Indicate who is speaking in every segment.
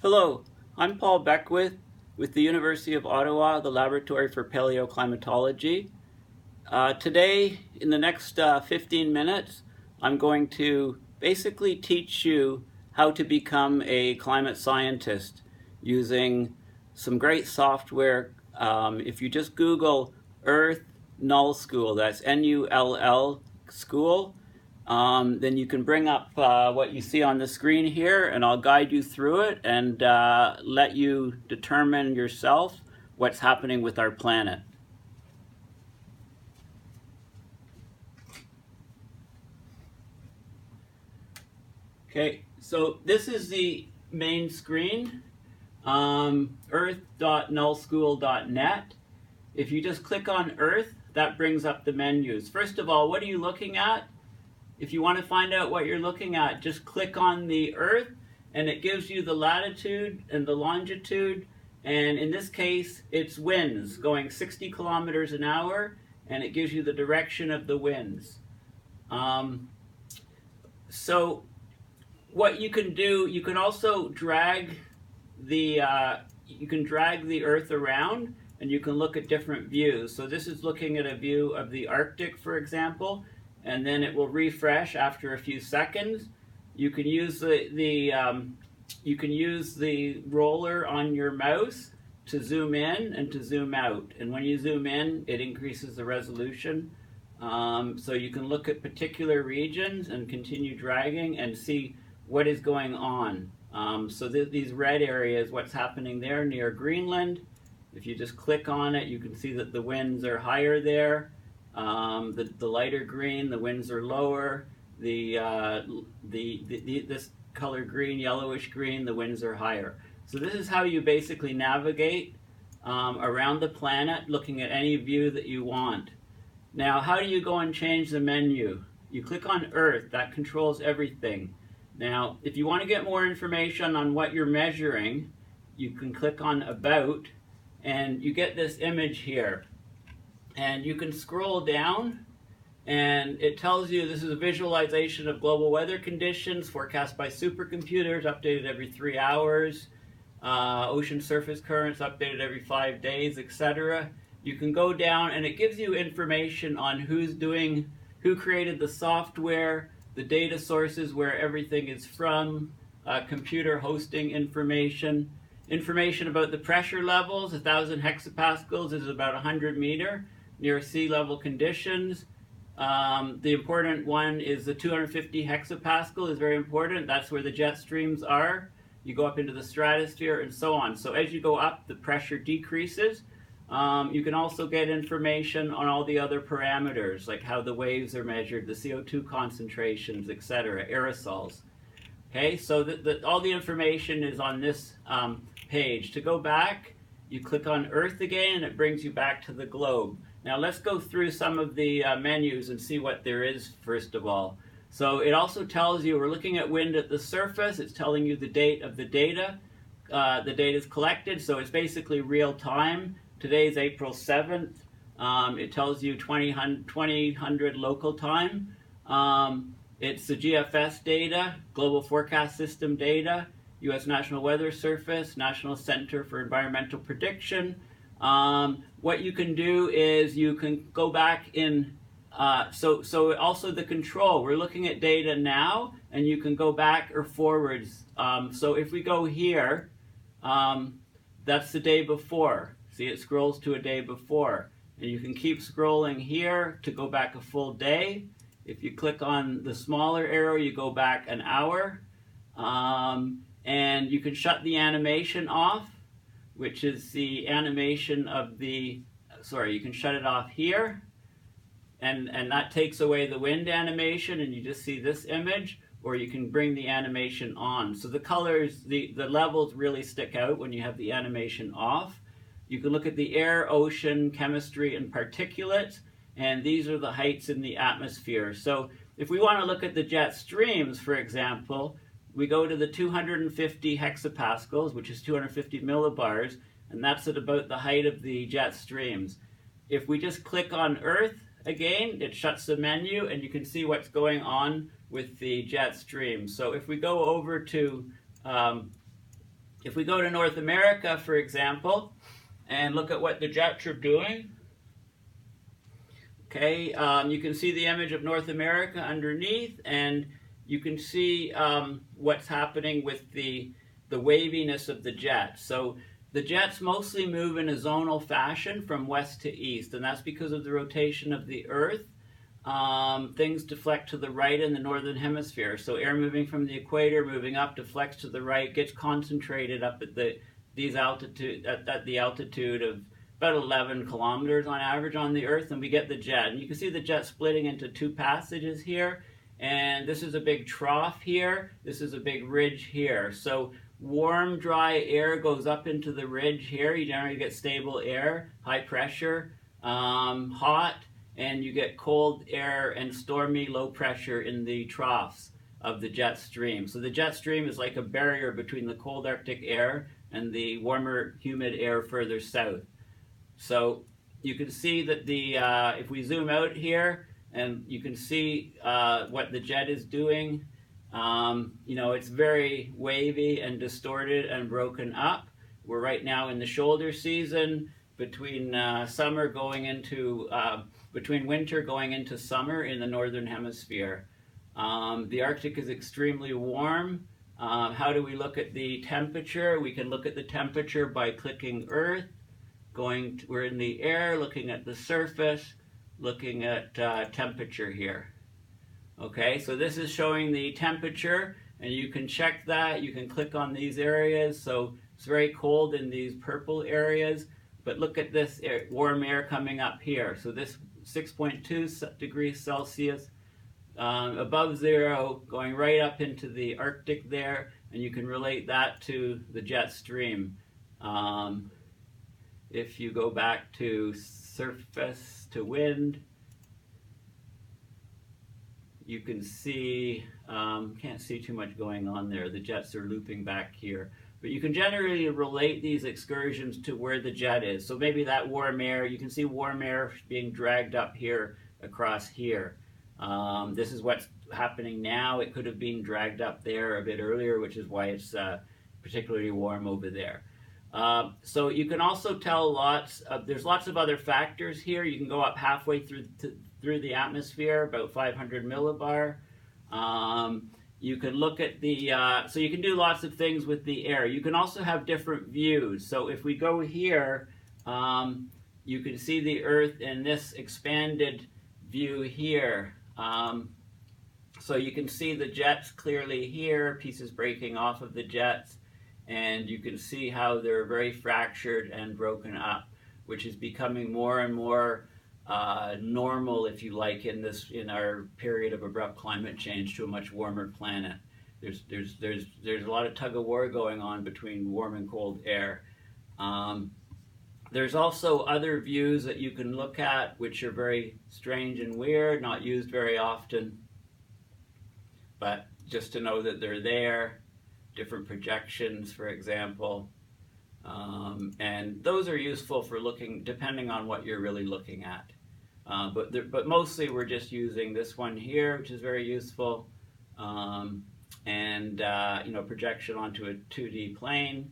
Speaker 1: Hello, I'm Paul Bechwith with the University of Ottawa, the Laboratory for Paleoclimatology. Today, in the next 15 minutes, I'm going to basically teach you how to become a climate scientist using some great software. If you just Google Earth Nullschool, that's N-U-L-L school, then you can bring up what you see on the screen here, and I'll guide you through it and let you determine yourself what's happening with our planet. Okay, so this is the main screen, earth.nullschool.net. If you just click on Earth, that brings up the menus. First of all, what are you looking at? If you want to find out what you're looking at, just click on the Earth and it gives you the latitude and the longitude, and in this case it's winds going 60 kilometers an hour, and it gives you the direction of the winds. So what you can do, you can also drag the Earth around, and you can look at different views. So this is looking at a view of the Arctic, for example, and then it will refresh after a few seconds. You can use the roller on your mouse to zoom in and to zoom out. And when you zoom in, it increases the resolution. So you can look at particular regions and continue dragging and see what is going on. So these red areas, what's happening there near Greenland. If you just click on it, you can see that the winds are higher there. The lighter green, the winds are lower. This color green, yellowish green, the winds are higher. So this is how you basically navigate around the planet, looking at any view that you want. Now, how do you go and change the menu? You click on Earth, that controls everything. Now, if you want to get more information on what you're measuring, you can click on About, and you get this image here. And you can scroll down, and it tells you this is a visualization of global weather conditions forecast by supercomputers, updated every 3 hours, ocean surface currents updated every 5 days, etc. You can go down, and it gives you information on who created the software, the data sources where everything is from, computer hosting information about the pressure levels. 1,000 hectopascals is about 100 meter near sea level conditions. The important one is the 250 hexapascal is very important. That's where the jet streams are. You go up into the stratosphere and so on. So as you go up, the pressure decreases. You can also get information on all the other parameters, like how the waves are measured, the CO2 concentrations, etc., aerosols. Okay, so all the information is on this page. To go back, you click on Earth again, and it brings you back to the globe. Now let's go through some of the menus and see what there is first of all. So it also tells you, we're looking at wind at the surface. It's telling you the date of the data. The data is collected, so it's basically real time. Today's April 7th. It tells you 2000 local time. It's the GFS data, Global Forecast System data, U.S. National Weather Service, National Center for Environmental Prediction. What you can do is you can go back in, so also the control. We're looking at data now, and you can go back or forwards. So if we go here, that's the day before. See, it scrolls to a day before. And you can keep scrolling here to go back a full day. If you click on the smaller arrow, you go back an hour. And you can shut the animation off, which is the animation of the, you can shut it off here. And that takes away the wind animation, and you just see this image, or you can bring the animation on. So the colors, the levels really stick out when you have the animation off. You can look at the air, ocean, chemistry, and particulates, and these are the heights in the atmosphere. So if we want to look at the jet streams, for example, we go to the 250 hexapascals, which is 250 millibars, and that's at about the height of the jet streams. If we just click on Earth again, it shuts the menu, and you can see what's going on with the jet stream. So if we go over to If we go to North America, for example, and look at what the jets are doing, okay, you can see the image of North America underneath, and you can see what's happening with the waviness of the jets. So the jets mostly move in a zonal fashion from west to east, and that's because of the rotation of the Earth. Things deflect to the right in the northern hemisphere. So air moving from the equator, moving up, deflects to the right, gets concentrated up at the altitude of about 11 kilometers on average on the Earth, and we get the jet. And you can see the jet splitting into two passages here, and this is a big trough here, this is a big ridge here. So warm, dry air goes up into the ridge here. You generally get stable air, high pressure, hot, and you get cold air and stormy, low pressure in the troughs of the jet stream. So the jet stream is like a barrier between the cold Arctic air and the warmer, humid air further south. So you can see that if we zoom out here, and you can see what the jet is doing, it's very wavy and distorted and broken up. We're right now in the shoulder season, between summer going into between winter going into summer in the northern hemisphere. The Arctic is extremely warm. How do we look at the temperature? We can look at the temperature by clicking Earth. We're in the air, looking at the surface, looking at temperature here. Okay, so this is showing the temperature, and you can check that. You can click on these areas. So it's very cold in these purple areas, but look at this warm air coming up here. So this 6.2 degrees Celsius above zero, going right up into the Arctic there, and you can relate that to the jet stream. If you go back to surface to wind, you can see, can't see too much going on there. The jets are looping back here. But you can generally relate these excursions to where the jet is. So maybe that warm air, you can see warm air being dragged up here across here. This is what's happening now. It could have been dragged up there a bit earlier, which is why it's particularly warm over there. So you can also tell there's lots of other factors here. You can go up halfway through the atmosphere, about 500 millibar. You can look at so you can do lots of things with the air. You can also have different views. So if we go here, you can see the Earth in this expanded view here. So you can see the jets clearly here, pieces breaking off of the jets, and you can see how they're very fractured and broken up, which is becoming more and more normal, if you like, in our period of abrupt climate change to a much warmer planet. There's a lot of tug of war going on between warm and cold air. There's also other views that you can look at, which are very strange and weird, not used very often, but just to know that they're there. Different projections, for example. And those are useful for looking, depending on what you're really looking at. But mostly we're just using this one here, which is very useful, and projection onto a 2D plane,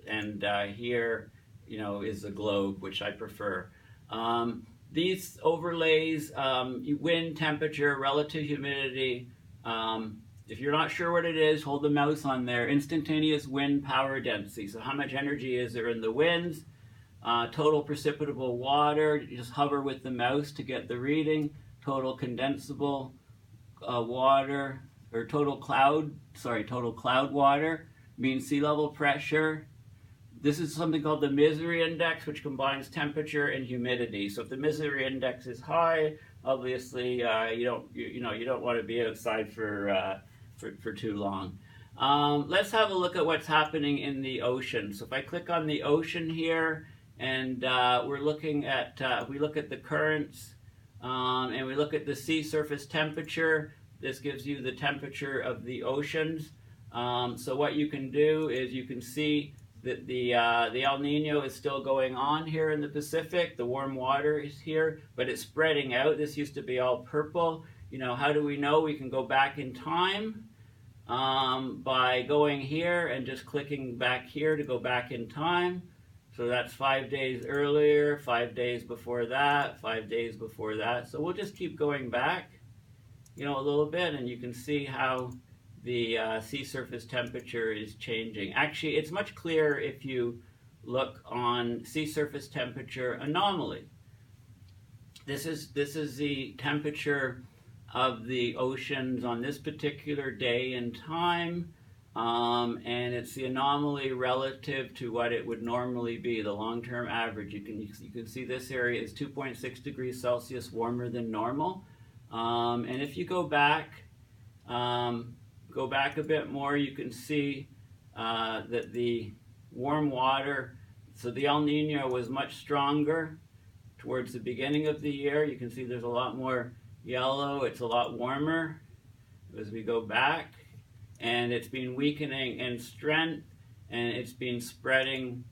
Speaker 1: and here is the globe, which I prefer. These overlays, wind, temperature, relative humidity. If you're not sure what it is, hold the mouse on there. Instantaneous wind power density. So how much energy is there in the winds? Total precipitable water. You just hover with the mouse to get the reading. Total condensable water, or total cloud water. Mean sea level pressure. This is something called the misery index, which combines temperature and humidity. So if the misery index is high, obviously you don't want to be outside for too long. Let's have a look at what's happening in the ocean. So if I click on the ocean here, and we're looking at we look at the currents, and we look at the sea surface temperature. This gives you the temperature of the oceans. So what you can do is you can see that the El Nino is still going on here in the Pacific. The warm water is here, but it's spreading out. This used to be all purple. How do we know? We can go back in time. by going here and just clicking back here to go back in time. So that's 5 days earlier, 5 days before that, 5 days before that. So we'll just keep going back, a little bit, and you can see how the sea surface temperature is changing. Actually, it's much clearer if you look on sea surface temperature anomaly. This is the temperature of the oceans on this particular day and time, and it's the anomaly relative to what it would normally be, the long-term average. You can see this area is 2.6 degrees Celsius warmer than normal, and if you go back a bit more, you can see that the warm water, so the El Nino was much stronger towards the beginning of the year. You can see there's a lot more yellow, it's a lot warmer as we go back, and it's been weakening in strength, and it's been spreading,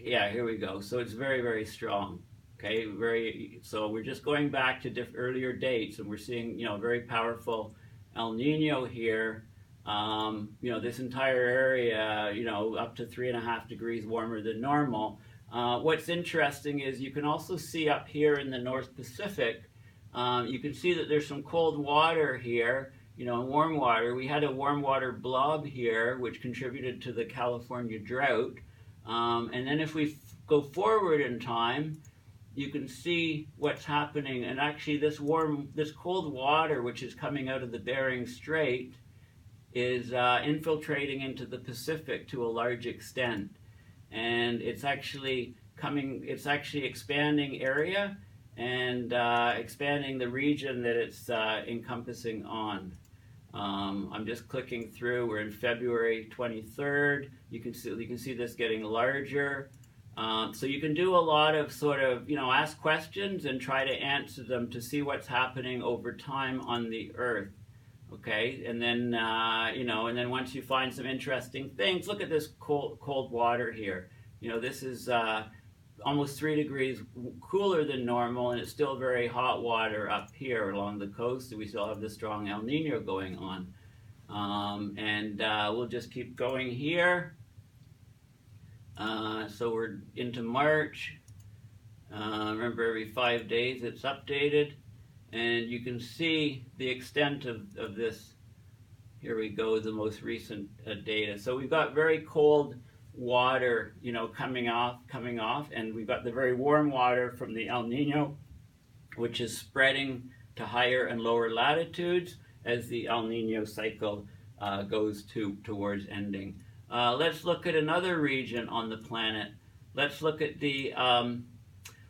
Speaker 1: yeah, here we go. So it's very, very strong. Okay, so we're just going back to earlier dates, and we're seeing, very powerful El Nino here. This entire area, up to 3.5 degrees warmer than normal. What's interesting is you can also see up here in the North Pacific, you can see that there's some cold water here, warm water. We had a warm water blob here, which contributed to the California drought. And then if we go forward in time, you can see what's happening. And actually this cold water, which is coming out of the Bering Strait, is infiltrating into the Pacific to a large extent. And it's actually expanding area and expanding the region that it's encompassing on. I'm just clicking through. We're in February 23rd. You can see this getting larger. So you can do a lot of sort of, ask questions and try to answer them to see what's happening over time on the Earth. Okay, and then, and then once you find some interesting things, look at this cold water here. This is almost 3 degrees cooler than normal, and it's still very hot water up here along the coast. So we still have the strong El Nino going on. We'll just keep going here. So we're into March. Remember, every 5 days it's updated. And you can see the extent of this. Here we go, the most recent data. So we've got very cold water, coming off, and we've got the very warm water from the El Nino, which is spreading to higher and lower latitudes as the El Nino cycle goes towards ending. Let's look at another region on the planet. Let's look at the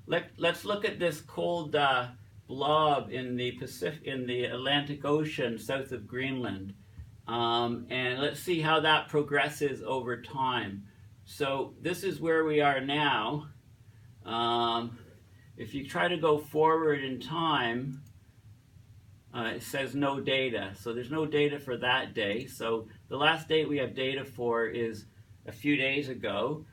Speaker 1: let's look at this cold blob in the Atlantic Ocean south of Greenland, and let's see how that progresses over time. So this is where we are now. If you try to go forward in time, it says no data. So there's no data for that day. So the last date we have data for is a few days ago.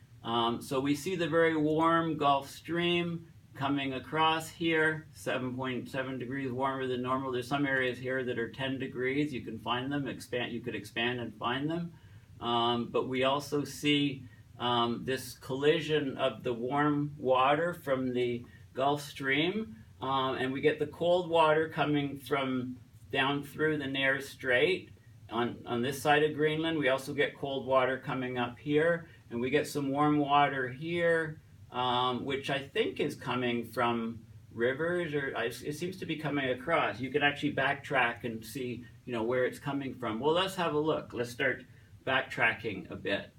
Speaker 1: So we see the very warm Gulf Stream coming across here, 7.7 degrees warmer than normal. There's some areas here that are 10 degrees. You can find them, you could expand and find them. But we also see this collision of the warm water from the Gulf Stream, and we get the cold water coming from down through the Nares Strait on this side of Greenland. We also get cold water coming up here, and we get some warm water here, which I think is coming from rivers, or it seems to be coming across. You can actually backtrack and see, where it's coming from. Well, let's have a look. Let's start backtracking a bit.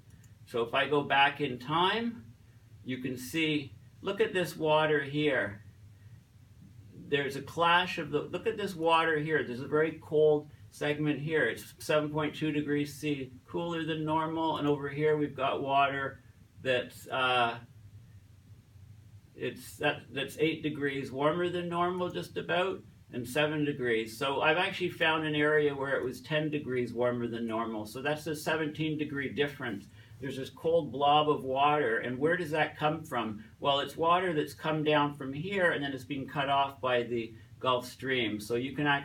Speaker 1: So if I go back in time, you can see, look at this water here. There's a clash of look at this water here. There's a very cold segment here. It's 7.2 degrees C, cooler than normal, and over here we've got water that's 8 degrees warmer than normal, just about, and 7 degrees. So I've actually found an area where it was 10 degrees warmer than normal. So that's a 17-degree difference. There's this cold blob of water, and where does that come from? Well, it's water that's come down from here, and then it's being cut off by the Gulf Stream. So you can